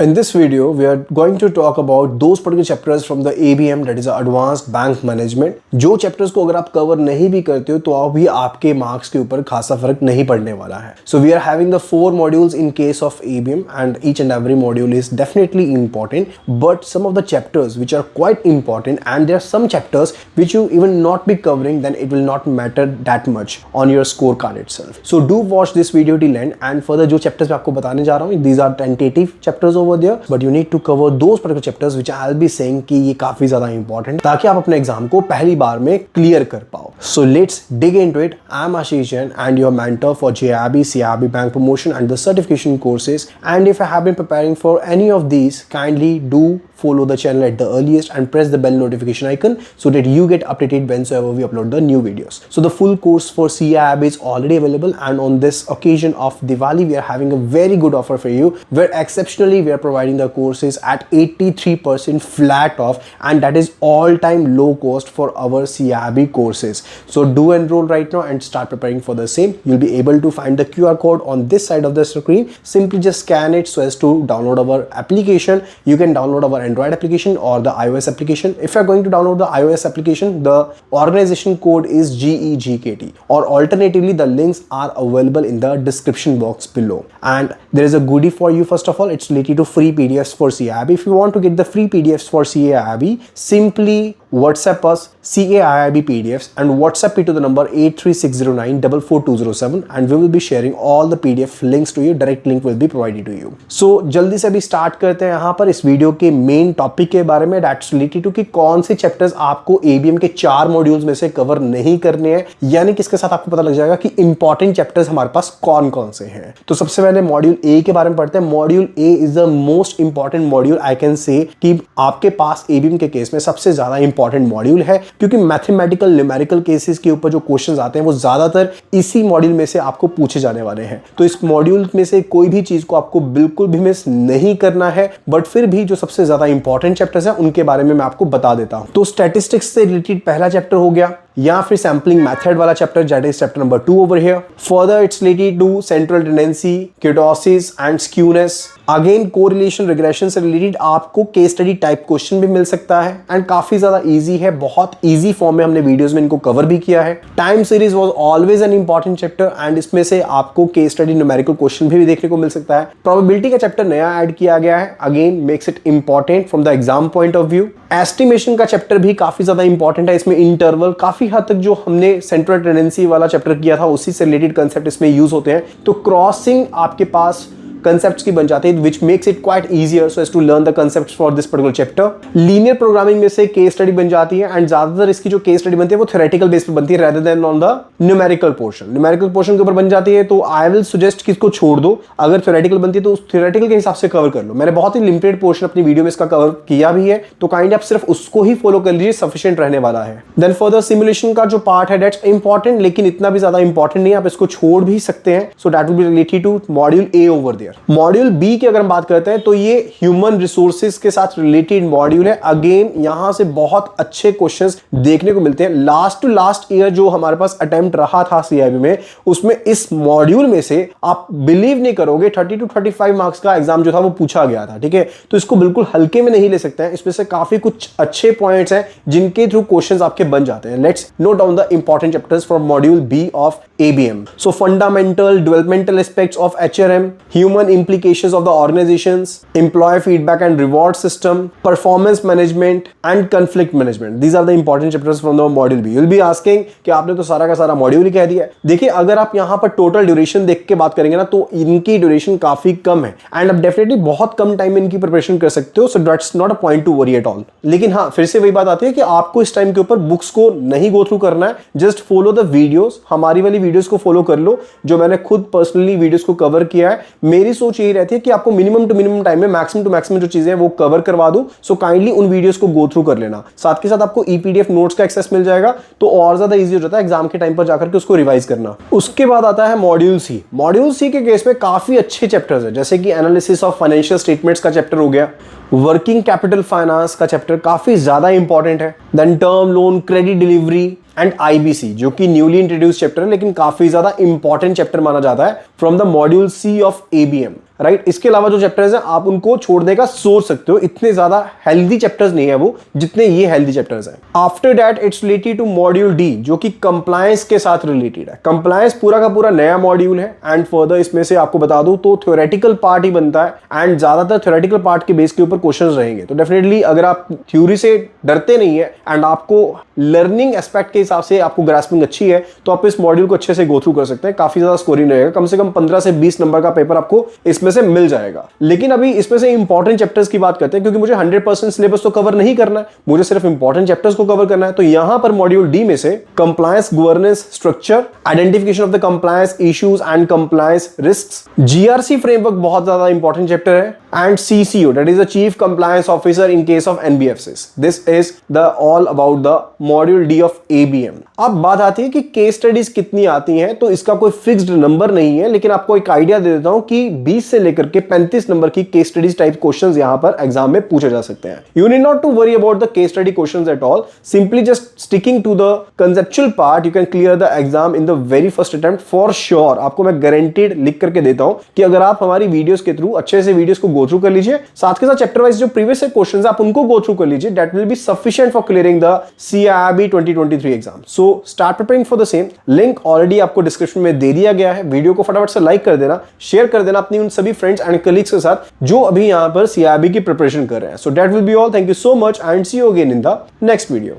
In this video, we are going to talk about those particular chapters from the ABM, that is Advanced Bank Management. जो chapters को अगर आप cover नहीं भी करते हो तो अभी आपके marks के ऊपर खासा फर्क नहीं पड़ने वाला है. So we are having the 4 modules in case of ABM, and each and every module is definitely important. But some of the chapters which are quite important, and there are some chapters which you even not be covering, then it will not matter that much on your scorecard itself. So do watch this video till end, and further जो chapters मैं आपको बताने जा रहा हूँ, these are tentative chapters over there, but you need to cover those particular chapters which I'll be saying कि ये काफी ज्यादा important ताकि आप अपने एग्जाम को पहली बार में क्लियर कर पाओ. So let's dig into it. I'm Ashish Jain and your mentor for JIB, CIB Bank Promotion and the certification courses. And if I have been preparing for any of these, kindly do follow the channel at the earliest and press the bell notification icon so that you get updated whenever we upload the new videos. So the full course for CIB is already available, and on this occasion of Diwali we are having a very good offer for you, where exceptionally we are providing the courses at 83% flat off, and that is all time low cost for our CIB courses. So do enroll right now and start preparing for the same. You'll be able to find the QR code on this side of the screen. Simply just scan it so as to download our application. You can download our Android application or the iOS application. If you're going to download the iOS application, the organization code is GEGKT, or alternatively the links are available in the description box below. And there is a goodie for you. First of all, it's related to free PDFs for CIB. If you want to get the free PDFs for CIB, simply WhatsApp us CAIIB PDFs and WhatsApp it to the number 83609 and we will be sharing all the PDF links to you. Direct link will be provided to you. So जल्दी से अभी start करते हैं यहाँ पर इस video के main topic के बारे में, दैट्स रिलेटेड टू कि कौन से चैप्टर्स आपको ABM के 4 मॉड्यूल्स में से कवर नहीं करने हैं, यानी कि इसके साथ आपको पता लग जाएगा कि इंपॉर्टेंट चैप्टर्स हमारे पास कौन कौन से हैं. तो सबसे पहले मॉड्यूल ए के बारे में पढ़ते हैं. Module A is the most important module. I can say कि आपके पास ABM के केस में सबसे ज्यादा इंपॉर्टेंट मॉड्यूल है, क्योंकि मैथमेटिकल न्यूमेरिकल केसेस के ऊपर जो क्वेश्चंस आते हैं वो ज्यादातर इसी मॉड्यूल में से आपको पूछे जाने वाले हैं. तो इस मॉड्यूल में से कोई भी चीज को आपको बिल्कुल भी मिस नहीं करना है, बट फिर भी जो सबसे ज्यादा इंपॉर्टेंट चैप्टर्स हैं उनके बारे में मैं आपको बता देता हूं. तो स्टैटिस्टिक्स से रिलेटेड पहला चैप्टर हो गया, या फिर सैम्पलिंग मेथड वाला chapter, that is chapter number 2 over here. Further it's related to central tendency, kurtosis and skewness. Again correlation regression से रिलेटेड आपको केस स्टडी टाइप क्वेश्चन भी मिल सकता है, एंड काफी ज्यादा इजी है, बहुत इजी फॉर्म में हमने वीडियोस में इनको कवर भी किया है. Time series was always an important chapter, and इसमें से आपको केस स्टडी न्यूमेरिकल क्वेश्चन भी देखने को मिल सकता है. प्रोबेबिलिटी का चैप्टर नया ऐड किया गया है, again makes it important from the exam point of view. Estimation का चैप्टर भी काफी ज्यादा इंपॉर्टेंट है. इसमें इंटरवल काफी हद तक जो हमने सेंट्रल टेंडेंसी वाला चैप्टर किया था उसी से रिलेटेड कंसेप्ट इसमें यूज होते हैं. तो क्रॉसिंग आपके पास कंसेप्ट्स की बन जाते हैं, which makes it quite easier so as to learn the concepts for this particular chapter. Linear programming में से केस स्टडी बन जाती है, एंड ज्यादातर इसकी जो केस स्टडी बनती है वो थ्योरेटिकल बेस पे बनती है rather than on the numerical portion. Numerical portion के ऊपर बन जाती है, तो आई विल सजेस्ट कि इसको छोड़ दो. अगर थ्योरेटिकल बनती है तो उस थ्योरेटिकल के हिसाब से कवर कर लो. मैंने बहुत ही लिमिटेड पोर्शन अपनी वीडियो में इसका कवर किया भी है, तो काइंड आप सिर्फ उसको ही फॉलो कर लीजिए, सफिशिएंट रहने वाला है. देन फर्दर सिमुलेशन का जो पार्ट है दैट्स इंपॉर्टेंट, लेकिन इतना भी ज्यादा इंपॉर्टेंट नहीं, आप इसको छोड़ भी सकते हैं. So that will be related to module A over there. Module B की अगर हम बात करते हैं तो ये ह्यूमन रिसोर्सेज के साथ रिलेटेड मॉड्यूल है. अगेन यहां से बहुत अच्छे क्वेश्चंस देखने को मिलते हैं. लास्ट टू लास्ट ईयर जो हमारे पास अटेम्प्ट रहा था CIB में, उसमें इस मॉड्यूल में से आप बिलीव नहीं करोगे 30 to 35 मार्क्स का एग्जाम जो था वो पूछा गया था. ठीक है, तो इसको बिल्कुल हल्के में नहीं ले सकते हैं. इसमें से काफी कुछ अच्छे पॉइंट्स हैं जिनके थ्रू क्वेश्चंस आपके बन जाते हैं. Let's note down the important chapters from module B of ABM. So fundamental developmental aspects of HRM, human implications of the organizations, employee feedback and reward system, performance management and conflict management. These are the important chapters from the module B. You'll be asking कि आपने तो सारा का सारा module ही कह दिया. देखिए, अगर आप यहाँ पर टोटल ड्यूरेशन देख के बात करेंगे ना, तो इनकी ड्यूरेशन काफी कम है, एंड आप डेफिनेटली बहुत कम टाइम में इनकी प्रिपरेशन कर सकते हो. So that's not a point two worry at all. लेकिन हाँ, फिर से वही बात आती है कि आपको इस टाइम के ऊपर बुक्स को नहीं गो थ्रू करना है. Just follow the videos. हमारी वाली वीडियोस को फॉलो कर लो, जो मैंने खुद पर्सनली वीडियोस को कवर किया है. मेरी सोच यही रहती है कि आपको मिनिमम टू मिनिमम टाइम में मैक्सिमम टू मैक्सिमम जो चीजें हैं वो कवर करवा दूं. सो काइंडली उन वीडियोस को गो थ्रू कर लेना. साथ के साथ आपको EPDF नोट्स का एक्सेस मिल जाएगा, तो और ज्यादा इजी हो जाता है एग्जाम के टाइम पर जाकर के उसको रिवाइज करना. उसके बाद आता है मॉड्यूल सी. मॉड्यूल सी के केस में काफी अच्छे चैप्टर्स है, जैसे कि एनालिसिस ऑफ फाइनेंशियल स्टेटमेंट्स का चैप्टर हो गया, वर्किंग कैपिटल फाइनेंस का चैप्टर काफी ज्यादा इंपॉर्टेंट है. Then term loan, credit delivery and IBC, जो कि न्यूली इंट्रोड्यूस चैप्टर है लेकिन काफी ज्यादा इंपॉर्टेंट चैप्टर माना जाता है from the module C of ABM. Right. इसके अलावा जो चैप्टर्स हैं आप उनको छोड़ने का सोच सकते हो, इतने ज्यादा हेल्दी चैप्टर्स नहीं है वो जितने ये हेल्दी चैप्टर्स हैं। After that it's related to module D जो कि कंप्लायंस के साथ रिलेटेड है। कंप्लायंस पूरा का पूरा नया मॉड्यूल है एंड फर्दर इसमें से आपको बता दूं तो थ्योरेटिकल पार्ट ही बनता है एंड ज्यादातर थ्योरेटिकल पार्ट के बेस के ऊपर क्वेश्चंस रहेंगे। तो डेफिनेटली अगर आप थ्योरी से डरते नहीं है एंड आपको लर्निंग एस्पेक्ट के हिसाब से आपको ग्रास्पिंग अच्छी है तो आप इस मॉड्यूल को अच्छे से गो थ्रू कर सकते हैं। काफी ज्यादा स्कोरिंग रहेगा, कम से कम 15 से 20 नंबर का पेपर आपको इसमें से मिल जाएगा। लेकिन अभी इसमें से इंपॉर्टेंट चैप्टर्स की बात करते हैं क्योंकि मुझे 100% सिलेबस तो कवर नहीं करना है, मुझे सिर्फ इंपॉर्टेंट चैप्टर्स को कवर करना है। तो यहां पर मॉड्यूल डी में से compliance governance structure, identification of the compliance issues and compliance risks, GRC framework बहुत ज्यादा इंपॉर्टेंट चैप्टर है and CCO that is the chief compliance officer in case of NBFCs. This is the all about the module D of ABM. अब बात आती है कि case studies कितनी आती हैं, तो इसका कोई फिक्स्ड नंबर नहीं है, लेकिन आपको एक आइडिया दे देता हूं कि 20 से लेकर के 35 नंबर की केस स्टडीज टाइप क्वेश्चंस यहां पर एग्जाम में पूछे जा सकते हैं। You need not to worry about the case study questions at all, simply just sticking to the conceptual part you can clear the exam in the very first attempt for sure. आपको मैं guaranteed लिख करके देता हूं कि अगर आप हमारी वीडियोस के थ्रू अच्छे से वीडियोस को गो थ्रू कर लीजिए, साथ के साथ चैप्टर वाइज जो प्रीवियस से क्वेश्चंस आप उनको गो थ्रू कर लीजिए, that will be sufficient for clearing the CIIB 2023 exam. So start preparing for the same. Link already आपको डिस्क्रिप्शन में दे दिया गया है। वीडियो को फटाफट से लाइक कर देना, शेयर कर देना अपनी उन सभी फ्रेंड्स एंड कलीग्स के साथ जो अभी यहां पर CIIB की प्रिपरेशन कर रहे हैं। So that will be all. Thank you so much and see you again in the next video.